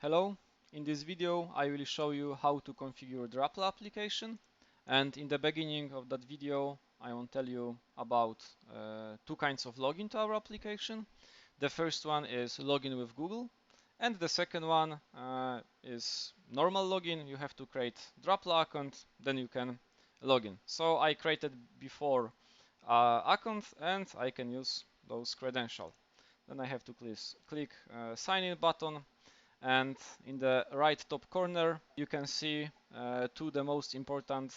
Hello, in this video I will show you how to configure Drapla application, and in the beginning of that video I will tell you about two kinds of login to our application. The first one is login with Google, and the second one is normal login. You have to create Drapla account, then you can login. So I created before account and I can use those credentials. Then I have to click sign in button, and in the right top corner you can see two the most important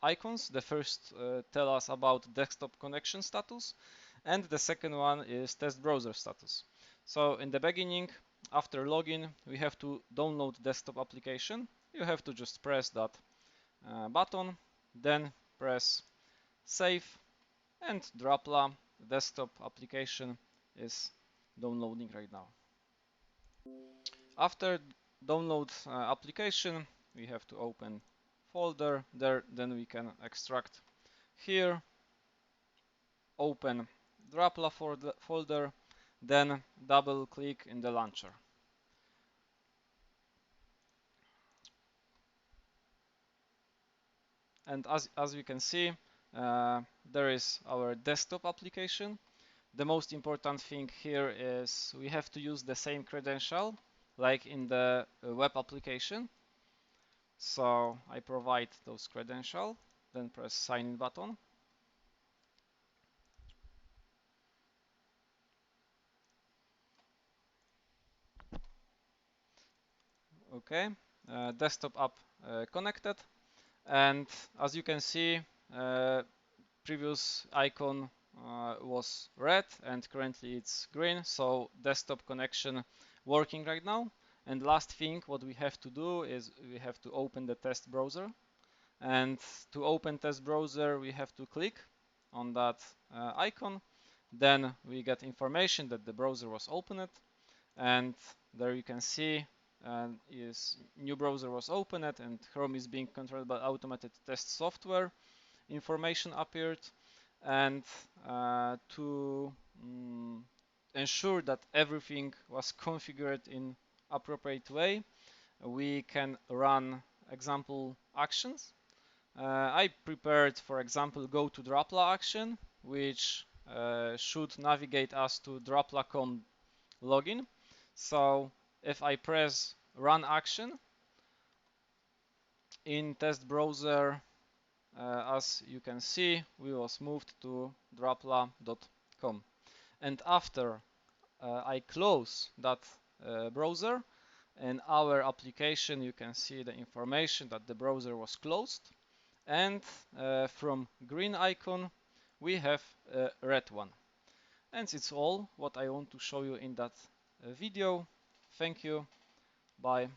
icons. The first tell us about desktop connection status, and the second one is test browser status. So in the beginning, after login, we have to download desktop application. You have to just press that button, then press save, and Drapla desktop application is downloading right now. After download application, we have to open folder there, then we can extract here, open Drapla folder, then double click in the launcher. And as you can see, there is our desktop application. The most important thing here is we have to use the same credential like in the web application. So I provide those credentials, then press sign in button. Okay, desktop app connected, and as you can see, previous icon was red and currently it's green, so desktop connection working right now. And last thing what we have to do is we have to open the test browser, and to open test browser we have to click on that icon. Then we get information that the browser was opened, and there you can see is new browser was opened and Chrome is being controlled by automated test software. Information appeared, and to ensure that everything was configured in appropriate way, we can run example actions. I prepared, for example, go to Drapla action, which should navigate us to Drapla.com login. So if I press run action in test browser, as you can see, we was moved to drapla.com. And after I close that browser, in our application you can see the information that the browser was closed, and from green icon we have a red one. And it's all what I want to show you in that video. Thank you. Bye.